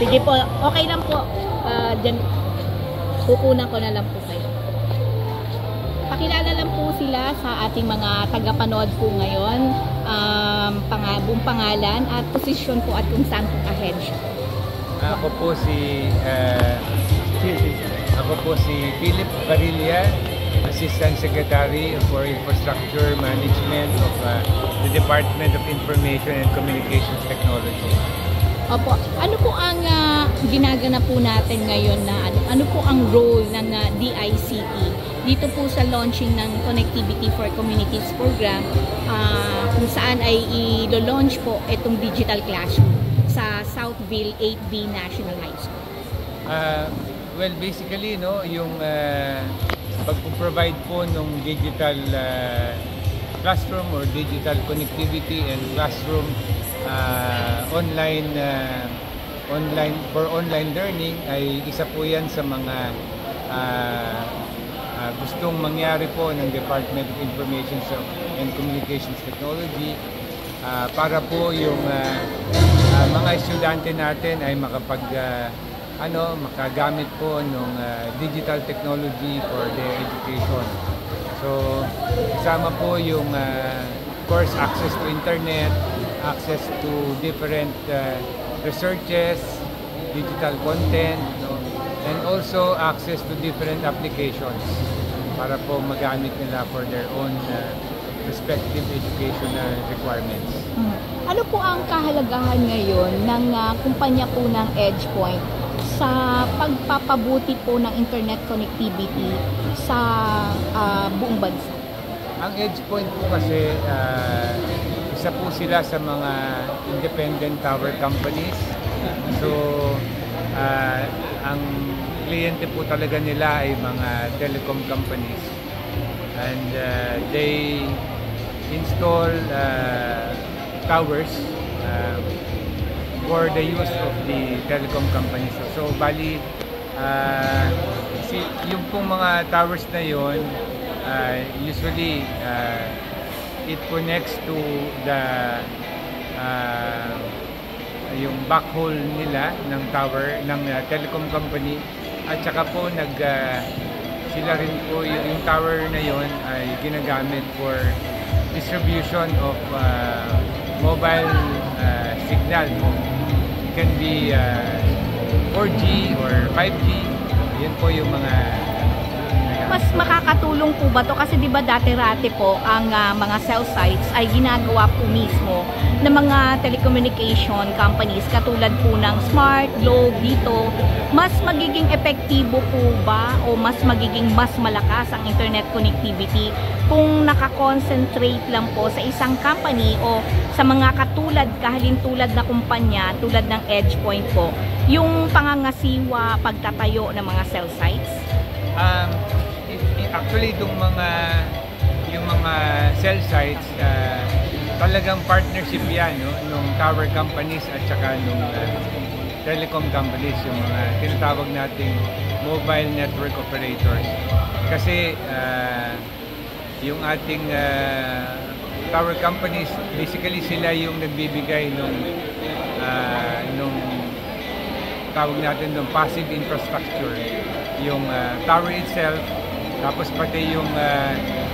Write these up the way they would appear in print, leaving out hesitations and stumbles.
Sige po, okay lang po. Dyan, kukunan ko na lang po kayo. Pakilala lang po sila sa ating mga tagapanood po ngayon. Buong pangalan at posisyon po at kung saan po ka-head siya. Ako po si Philip Barilla, Assistant Secretary for Infrastructure Management of the Department of Information and Communications Technology. Opo. Ano po ang ginaganap po natin ngayon na ano po ang role ng DICT dito po sa launching ng Connectivity for Communities program kung saan ay i-launch po itong digital classroom sa Southville 8B National High School? Well, basically, no, yung pag-provide po ng digital classroom or digital connectivity and classroom online learning ay isa po yan sa mga gustong mangyari po ng Department of Information and Communications Technology para po yung mga estudyante natin ay makagamit po ng digital technology for their education. So, kasama po yung of course, access to internet, access to different researches, digital content, no? And also access to different applications para po magamit nila for their own respective educational requirements. Ano po ang kahalagahan ngayon ng kumpanya po ng EdgePoint sa pagpapabuti po ng internet connectivity sa buong bansa? Ang EdgePoint po kasi isa po sila sa mga independent tower companies. So, ang kliyente po talaga nila ay mga telecom companies. And they install towers for the use of the telecom companies. So, bali, yung pong mga towers na yon, usually, it connects to the yung backhaul nila ng tower ng telecom company at saka po sila rin po yung tower na yon ay ginagamit for distribution of mobile signal. It can be 4G or 5G. Yun po yung mga mas makakatulong po ba to? Kasi di ba dati-rati po ang mga cell sites ay ginagawa po mismo ng mga telecommunication companies katulad po ng Smart, Globe dito. Mas magiging epektibo po ba o mas magiging mas malakas ang internet connectivity kung nakakonsentrate lang po sa isang company o sa mga kahalintulad na kumpanya tulad ng EdgePoint po, yung pangangasiwa, pagtatayo ng mga cell sites? Actually, yung mga cell sites, talagang partnership yan, no? Nung tower companies at saka nung telecom companies, yung mga tinatawag nating mobile network operators. Kasi yung ating tower companies, basically sila yung nagbibigay nung tawag natin ng passive infrastructure, yung tower itself. Tapos pati yung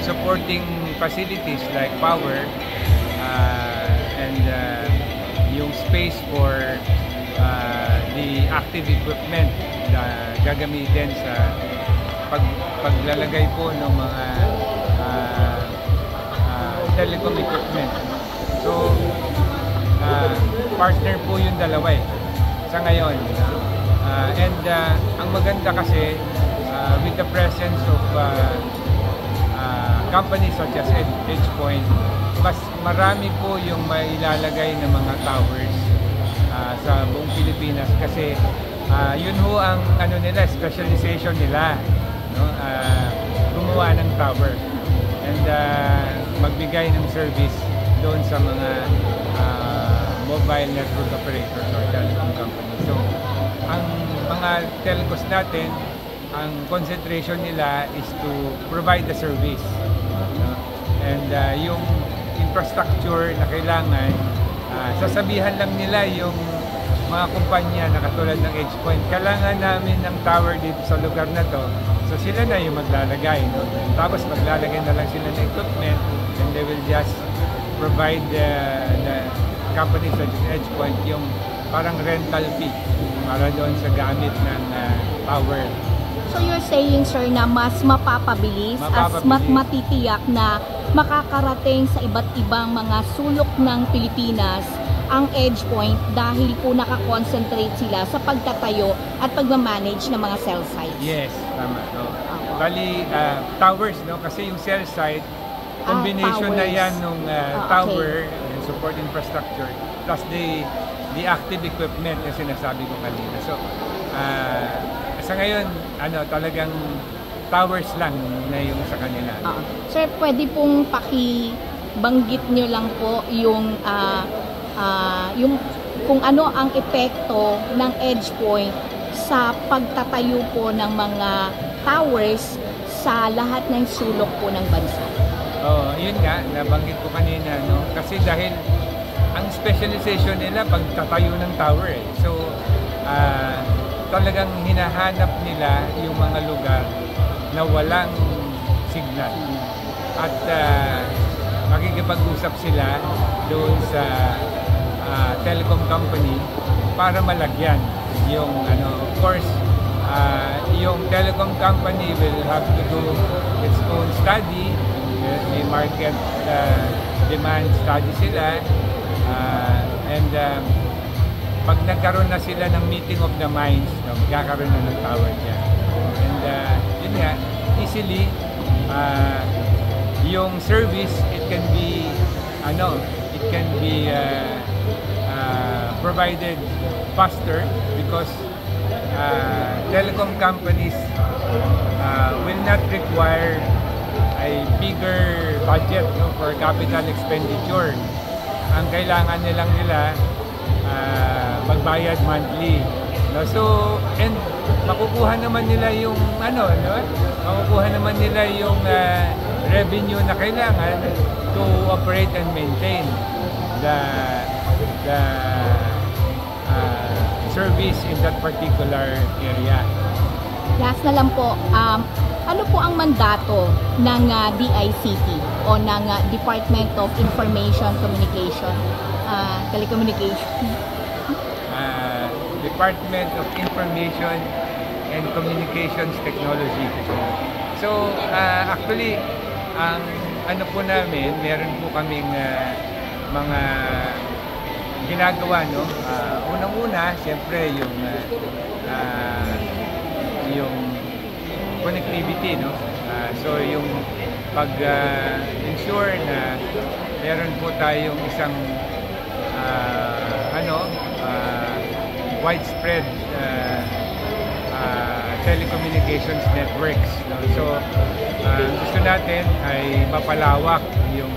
supporting facilities like power and yung space for the active equipment na gagamitin sa paglalagay po ng mga telecom equipment. So, partner po yung dalawa sa ngayon. And ang maganda kasi with the presence of companies such as EdgePoint, mas marami po yung mailalagay ng mga towers sa buong Pilipinas kasi yun ho ang nila, specialization nila, no? Gumawa ng tower and magbigay ng service doon sa mga mobile network operators or telecom companies. So, ang mga telcos natin, ang concentration nila is to provide the service. And yung infrastructure na kailangan, sasabihan lang nila yung mga kumpanya na katulad ng EdgePoint, kailangan namin ng tower dito sa lugar na to. So sila na yung maglalagay, no? Tapos maglalagay na lang sila ng equipment and they will just provide the company such as EdgePoint yung parang rental fee para doon sa gamit ng tower. So you're saying, sir, na mas mapapabilis, at matitiyak na makakarating sa iba't ibang mga sulok ng Pilipinas ang EdgePoint dahil po nakakonsentrate sila sa pagtatayo at pagmamanage ng mga cell sites. Yes, tama. No? Bali, towers, no? Kasi yung cell site, combination na yan ng tower and support infrastructure plus the active equipment na sinasabi ko kanina. So, sa ngayon, talagang towers lang na yung sa kanila. Sir, pwede pong pakibanggit nyo lang po yung kung ano ang epekto ng EdgePoint sa pagtatayo po ng mga towers sa lahat ng sulok po ng bansa. Yun nga, nabanggit ko kanina, no? Kasi dahil ang specialization nila pagtatayo ng tower eh. So, talagang hinahanap nila yung mga lugar na walang signal. At makikipag-usap sila doon sa telecom company para malagyan yung of course, yung telecom company will have to do its own study, may market demand study sila, and pag nagkaroon na sila ng meeting of the minds, magkakaroon na ng tower dyan. And yun nga, easily, yung service, it can be provided faster because telecom companies will not require a bigger budget, no, for capital expenditure. Ang kailangan nila magbayad monthly, no? So, and makukuha naman nila yung makukuha naman nila yung revenue na kailangan to operate and maintain the service in that particular area. Last na lang po, ano po ang mandato ng DICT o ng Department of Information Communication, Telecommunication? Department of Information and Communications Technology. So, actually, ang po namin, meron po kaming mga ginagawa, no? Unang-una, siyempre yung connectivity, no? So yung pag-ensure na meron po tayong isang widespread telecommunications networks, no? So gusto natin ay mapalawak yung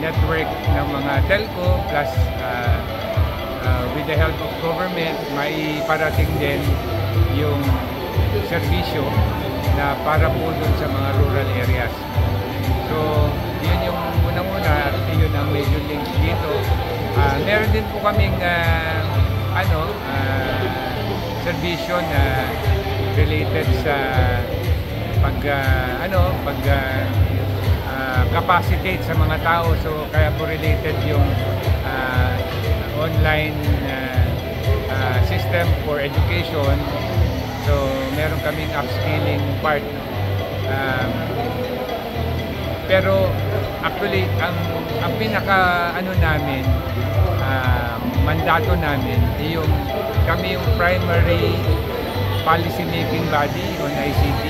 network ng mga telco plus with the help of government maiparating din yung serbisyo na para po dun sa mga rural areas. So yun yung unang-una at yun ang major link dito. Meron din po kaming serbisyo na related sa capacitate sa mga tao. So kaya po related yung online system for education. So meron kaming upskilling part. Pero actually ang pinaka namin mandato namin yung kami yung primary policy making body on ICT,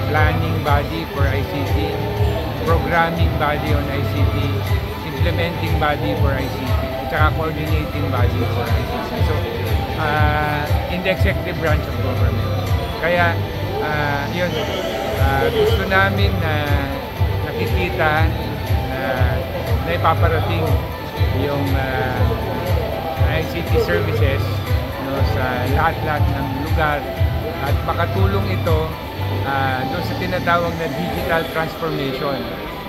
planning body for ICT, programming body on ICT, implementing body for ICT, at coordinating body for ICT. So, in the executive branch of government. Kaya, yun, gusto namin na nakikita na ipaparating yung ICT services, no, sa lahat-lahat ng lugar at makatulong ito doon sa tinatawag na digital transformation,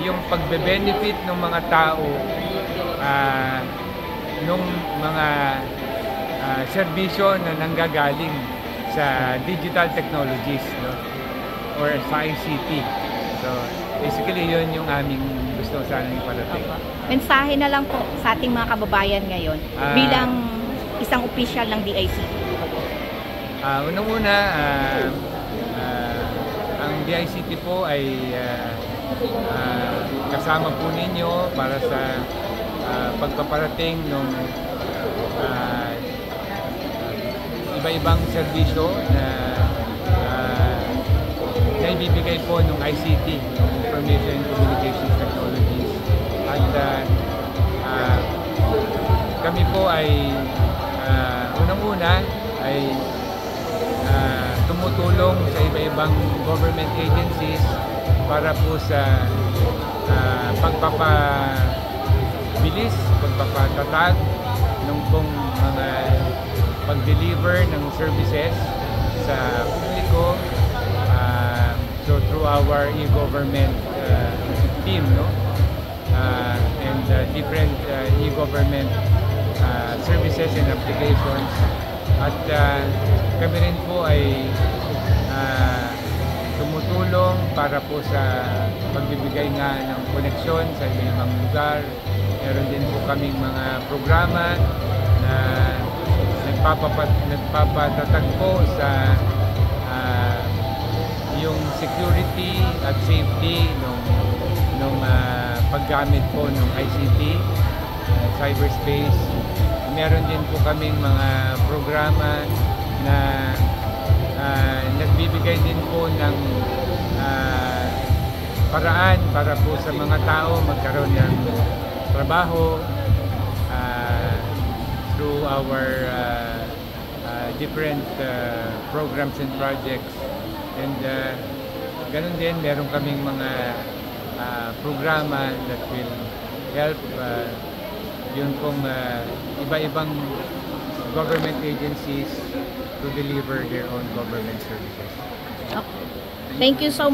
yung pagbe-benefit ng mga tao nung mga serbisyo na nanggagaling sa digital technologies, no? Or sa ICT. So, basically, yun yung aming gusto sanang iparating. Mensahe na lang po sa ating mga kababayan ngayon bilang isang opisyal ng DICT. Unang-una, ang DICT po ay kasama po ninyo para sa pagpaparating ng iba-ibang serbisyo na naibibigay po ng ICT, Information and Communications Technologies. At kami po ay unang-una ay tumutulong sa iba-ibang government agencies para po sa pagpapabilis, pagpapatatag ng pong mga pag-deliver ng services sa publiko. So through our e-government team, no? And different e-government services and applications. At kami rin po ay tumutulong para po sa pagbibigay nga ng koneksyon sa ibang lugar. Meron din po kaming mga programa na nagpapatatag po sa yung security at safety nung paggamit po ng ICT, cyberspace. Meron din po kaming mga programa na nagbibigay din po ng paraan para po sa mga tao magkaroon ng trabaho through our different programs and projects. And ganun din, meron kaming mga programa that will help yun pong iba-ibang government agencies to deliver their own government services. Okay. Thank you so much.